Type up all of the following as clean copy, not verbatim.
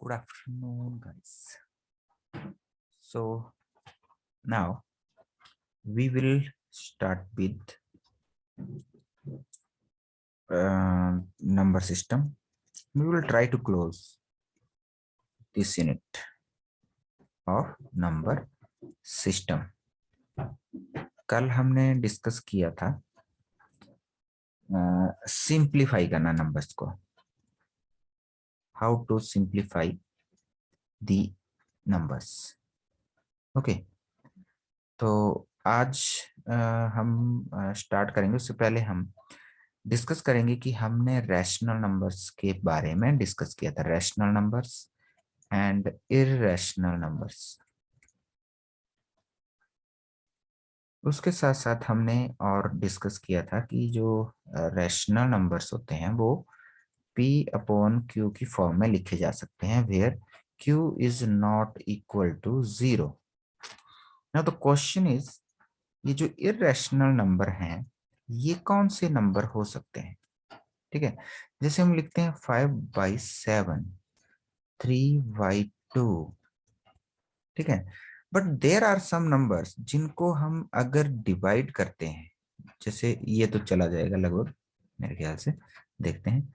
Good afternoon, guys. So now we will start with number system. We will try to close this unit of number system. कल हमने discuss किया था simplify करना numbers को, how to simplify the numbers. Okay, तो आज हम start करेंगे. उससे पहले हम डिस्कस करेंगे कि हमने रैशनल नंबर्स के बारे में डिस्कस किया था, rational numbers and irrational numbers. उसके साथ साथ हमने और डिस्कस किया था कि जो रैशनल नंबर्स होते हैं वो p अपॉन q की फॉर्म में लिखे जा सकते हैं, where q is not equal to 0. Now the question is, ये जो इररेशनल नंबर हैं ये कौन से नंबर हो सकते हैं? ठीक है, जैसे हम लिखते हैं 5/7, 3/2. ठीक है, but there are some numbers जिनको हम अगर डिवाइड करते हैं, जैसे ये तो चला जाएगा लगभग मेरे ख्याल से, देखते हैं.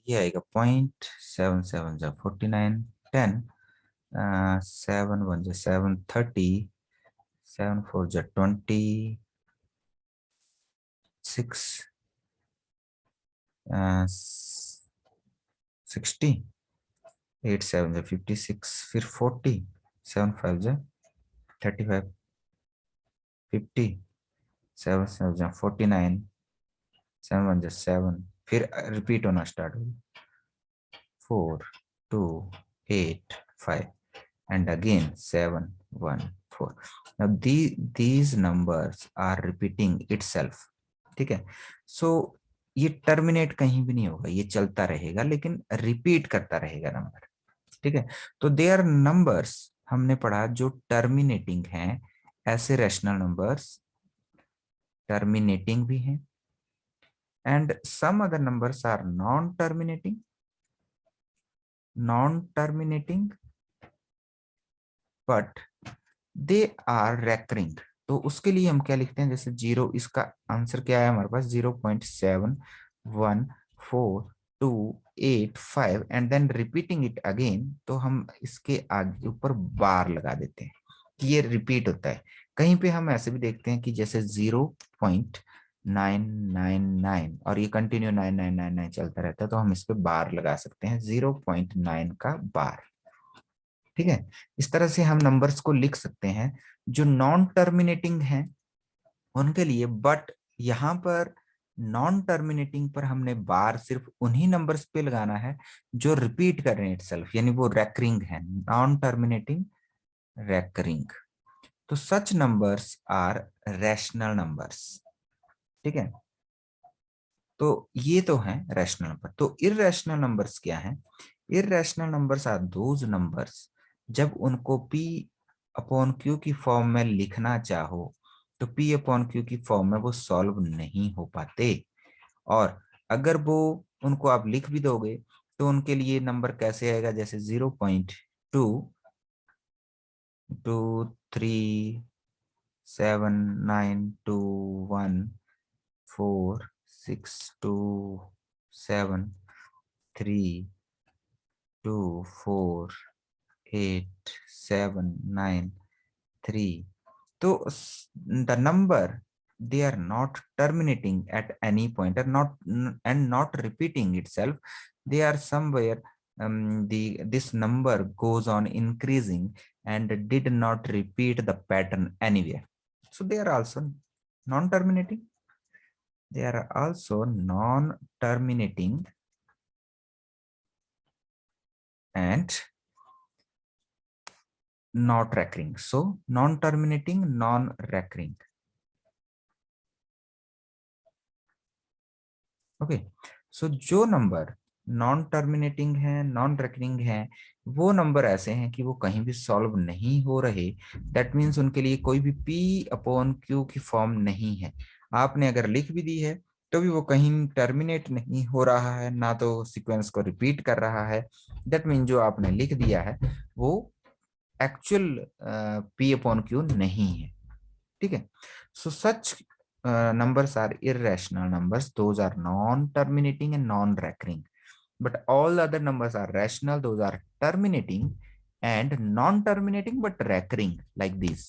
ये आएगा 0.77 49 10 7 1 7 30 7 4 20 6 60 8 7 56, फिर 40 7 5 35 50 7 7 49 7 1 7, फिर रिपीट होना स्टार्ट हो 4 2 8 5 and again 7 1 4. now these numbers are repeating itself. ठीक है, सो ये टर्मिनेट कहीं भी नहीं होगा, ये चलता रहेगा लेकिन रिपीट करता रहेगा नंबर. ठीक है, तो दे आर नंबर्स हमने पढ़ा जो टर्मिनेटिंग हैं. ऐसे रैशनल नंबर्स टर्मिनेटिंग भी हैं, and some other numbers are non terminating but they are recurring. तो उसके लिए हम क्या लिखते हैं, जैसे 0, इसका आंसर क्या है हमारे पास 0.71428 and then repeating it again. तो हम इसके आगे ऊपर बार लगा देते हैं कि ये रिपीट होता है. कहीं पे हम ऐसे भी देखते हैं कि जैसे 0.999 और ये कंटिन्यू 9999 चलता रहता है, तो हम इस पे बार लगा सकते हैं, 0.9 का बार. ठीक है, इस तरह से हम नंबर्स को लिख सकते हैं जो नॉन टर्मिनेटिंग हैं उनके लिए. बट यहाँ पर नॉन टर्मिनेटिंग पर हमने बार सिर्फ उन्हीं नंबर्स पे लगाना है जो रिपीट कर रहे हैं इटसेल्फ, यानी वो रेकरिंग है, नॉन टर्मिनेटिंग रेकरिंग. तो such numbers are rational numbers. ठीक है, तो ये तो हैं रैशनल नंबर. तो इररेशनल नंबर्स क्या हैं? Irrational numbers are those numbers जब उनको p अपॉन q की फॉर्म में लिखना चाहो तो p अपॉन q की फॉर्म में वो सॉल्व नहीं हो पाते. और अगर वो उनको आप लिख भी दोगे तो उनके लिए नंबर कैसे आएगा, जैसे 0.2 2 3 7 9 2 1 4 6 2 7 3 2 4 8 7 9 3. तो the number, they are not terminating at any point or not and not repeating itself. They are somewhere this number goes on increasing and did not repeat the pattern anywhere. So they are also non-terminating. They are also non-terminating and not recurring. So non-terminating, non-recurring. Okay, so जो number non terminating है, non recurring है, वो number ऐसे हैं कि वो कहीं भी सॉल्व नहीं हो रहे. दैट मीन्स उनके लिए कोई भी p अपॉन q की फॉर्म नहीं है. आपने अगर लिख भी दी है तो भी वो कहीं टर्मिनेट नहीं हो रहा है, ना तो सीक्वेंस को रिपीट कर रहा है। दैट मीन जो आपने लिख दिया है वो एक्चुअल पी अपॉन क्यू नहीं है। ठीक है, सो सच numbers are irrational numbers, those are non-terminating and non-recurring, but all the other numbers are rational, those are terminating and non-terminating but recurring, like these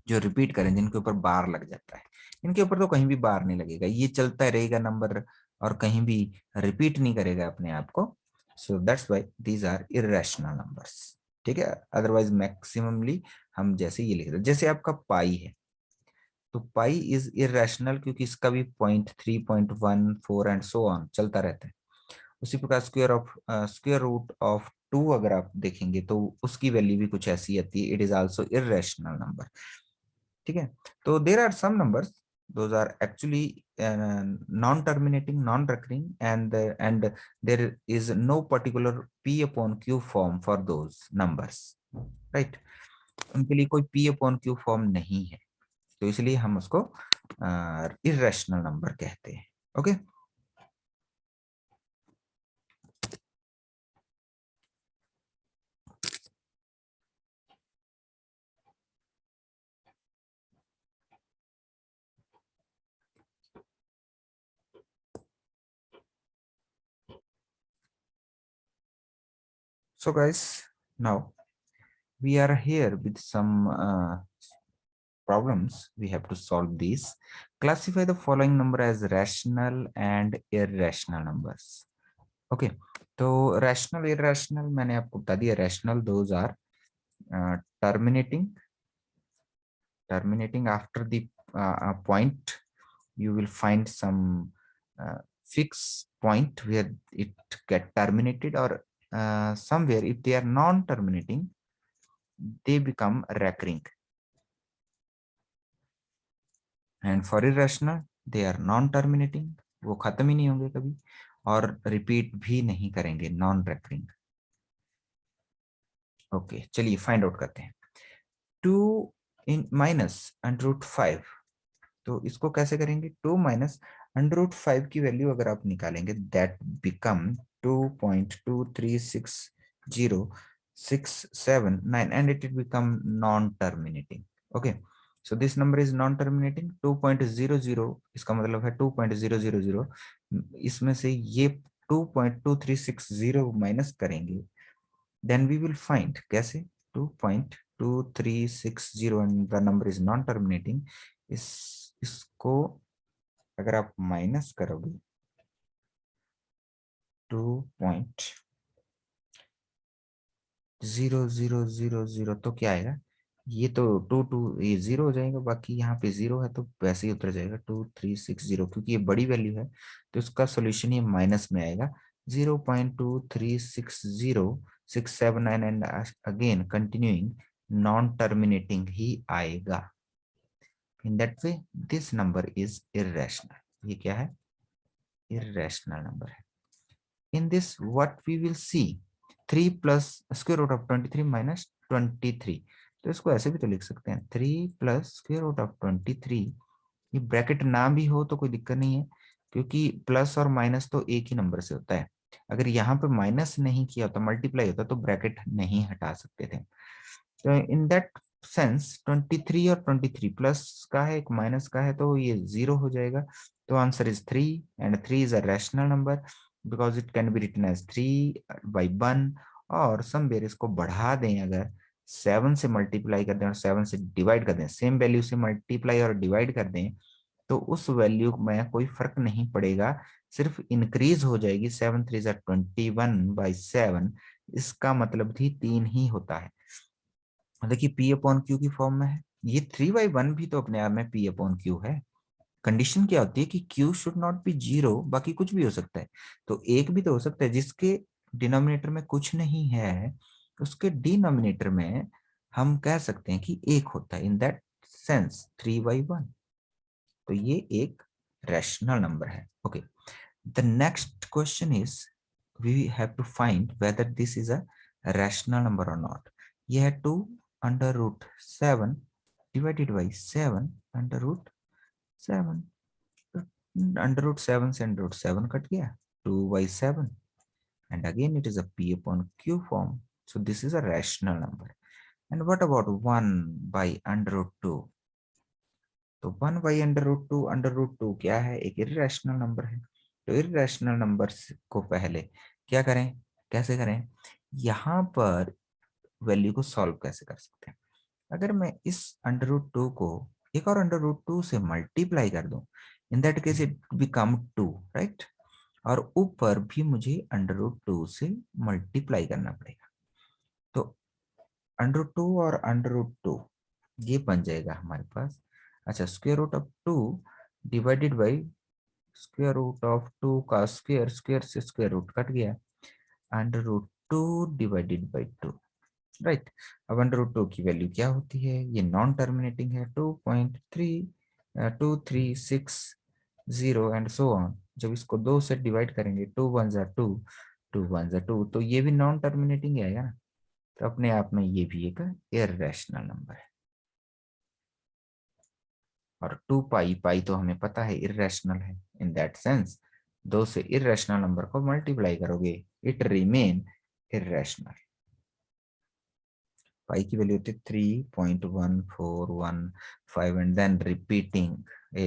जो रिपीट करें, जिनके ऊपर बार लग जाता है। इनके ऊपर तो कहीं भी बार नहीं लगेगा, ये चलता रहेगा नंबर और कहीं भी रिपीट नहीं करेगा अपने आप को। So that's why these are irrational numbers. ठीक है, अदरवाइज मैक्सिममली हम जैसे ये लिख रहे, जैसे आपका पाई है, तो पाई इज इरेशनल क्योंकि इसका भी 0.3 0.14 एंड सो ऑन चलता रहता है। उसी प्रकार स्क्वायर रूट ऑफ 2 अगर आप देखेंगे तो उसकी वैल्यू भी कुछ ऐसी आती है, it is also irrational number. ठीक है, तो there are some numbers those are actually non-terminating, non-recurring, and there is no particular p upon q form for those numbers, right? उनके लिए कोई p upon q फॉर्म नहीं है, तो इसलिए हम उसको इरेशनल नंबर कहते हैं। Okay, so guys, now we are here with some problems. We have to solve these. Classify the following number as rational and irrational numbers. Okay, तो rational irrational मैंने आपको बता दिया। Rational those are terminating, terminating after the point you will find some fixed point where it get terminated, or somewhere if they are non-terminating they become recurring, and for irrational they are non-terminating, वो खत्म ही नहीं होंगे कभी और repeat भी नहीं करेंगे, non recurring. Okay, चलिए फाइंड आउट करते हैं। 2 इन माइनस अंडर रूट 5, तो इसको कैसे करेंगे? 2 माइनस अंडर रूट 5 की वैल्यू अगर आप निकालेंगे that become 2.2360679 and it will become non-terminating. Okay, so this number is non-terminating 2.00, इसका मतलब है 2.000, इसमें से ये 2.2360 माइनस करेंगे, then we will find कैसे 2.2360 and the number is non-terminating। इसको अगर आप माइनस करोगे 2.000 तो क्या आएगा? ये तो ये जीरो हो जाएगा, बाकी यहाँ पे जीरो है तो वैसे ही उतर जाएगा 2360, क्योंकि ये बड़ी वैल्यू है तो इसका सोल्यूशन ये माइनस में आएगा। 0.2360679 and again continuing non terminating ही आएगा। In that way this number is irrational. ये क्या है? इरेशनल नंबर है। In this, what we will see, 3 plus square root of 23 minus 23, तो इसको ऐसे भी तो लिख सकते हैं 3 plus square root of 23। ये ब्रैकेट ना भी हो तो कोई दिक्कत नहीं है, क्योंकि प्लस और माइनस तो एक ही नंबर से होता है। अगर यहाँ पे माइनस नहीं किया होता, मल्टीप्लाई होता, तो ब्रैकेट नहीं हटा सकते थे। तो इन दैट सेंस 23 और 23 प्लस का है, एक माइनस का है, तो ये जीरो हो जाएगा। तो answer is 3 and 3 is a rational number because it can be written as 3/1, और समवेयर इसको बढ़ा दें, अगर 7 से मल्टीप्लाई कर दें और 7 से डिवाइड कर दें, सेम वैल्यू से मल्टीप्लाई और डिवाइड कर दें, तो उस वैल्यू में कोई फर्क नहीं पड़ेगा, सिर्फ इंक्रीज हो जाएगी। 7 3 21/7, इसका मतलब भी 3 ही होता है। देखिए पी अपॉन क्यू की फॉर्म में है, ये 3/1 भी तो अपने आप में पी अपॉन क्यू है। कंडीशन क्या होती है कि Q should not be zero, बाकी कुछ भी हो सकता है, तो एक भी तो हो सकता है जिसके डिनोमिनेटर में कुछ नहीं है, उसके डिनोमिनेटर में हम कह सकते हैं कि एक होता है। इन दैट सेंस 3/1, तो ये एक रैशनल नंबर है। Okay, the next question is we have to find whether this is a rational number और नॉट। ये है 2/7 डिवाइडेड बाई 7/7, √7 से √7 कट गया, 2/7, and again it is a p upon q form. So this is a rational number. And what about 1/√2? तो 1/√2 क्या है? एक irrational number है। तो इर्रेशनल नंबर को पहले क्या करें, कैसे करें, यहाँ पर वैल्यू को सॉल्व कैसे कर सकते हैं? अगर मैं इस √2 को एक और √2 से मल्टीप्लाई कर दूं, in that case it become 2, right? और ऊपर भी मुझे √2 से मल्टीप्लाई करना पड़ेगा। तो √2 और √2 ये बन जाएगा हमारे पास। अच्छा, square root of 2 divided by square root of 2 का स्क्वायर, स्क्वायर से स्क्वायर रूट कट गया, √2 डिवाइडेड बाई 2, राइट? अब √2 की वैल्यू क्या होती है? ये नॉन टर्मिनेटिंग है, 2.32360 एंड सो ऑन। जब इसको 2 से डिवाइड करेंगे, 2 1 जा 2, 2 1 जा 2, तो ये भी नॉन टर्मिनेटिंग आएगा ना। तो अपने आप में ये भी एक इर्रेशनल नंबर है। और 2 पाई तो हमें पता है इर्रेशनल है। इन दैट सेंस 2 से इर्रेशनल नंबर को मल्टीप्लाई करोगे, इट रिमेन इर्रेशनल। पाई की वैल्यू होती है 3.1415 and then repeating,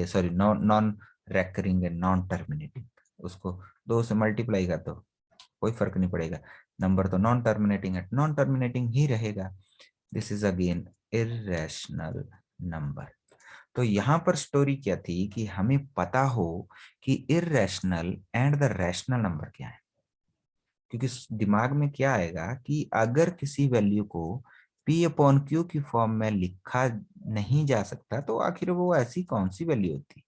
sorry non recurring and non terminating, उसको 2 से मल्टीप्लाई कर दो, कोई फर्क नहीं पड़ेगा, नंबर तो नॉन टर्मिनेटिंग है, नॉन टर्मिनेटिंग ही रहेगा। This is again irrational number. तो यहाँ पर स्टोरी क्या थी कि हमें पता हो कि irrational and the rational number क्या है। क्योंकि दिमाग में क्या आएगा कि अगर किसी वैल्यू को P अपॉन Q की फॉर्म में लिखा नहीं जा सकता तो आखिर वो ऐसी कौन सी वैल्यू होती?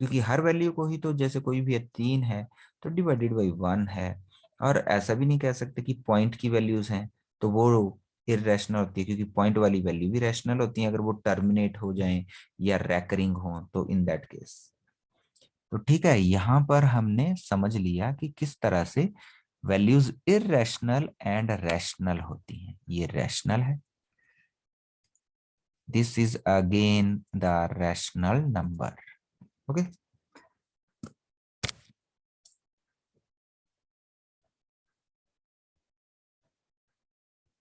क्योंकि हर वैल्यू को ही तो, जैसे कोई भी है 3 है तो डिवाइडेड बाई 1 है। और ऐसा भी नहीं कह सकते कि पॉइंट की वैल्यूज हैं तो वो इरेशनल होती है, क्योंकि पॉइंट वाली वैल्यू भी रैशनल होती है अगर वो टर्मिनेट हो जाएं या रैकरिंग हो, तो इन दैट केस। तो ठीक है, यहां पर हमने समझ लिया कि किस तरह से वैल्यूज इरेशनल एंड रैशनल होती हैं। ये रैशनल है, this is again the rational number. Okay.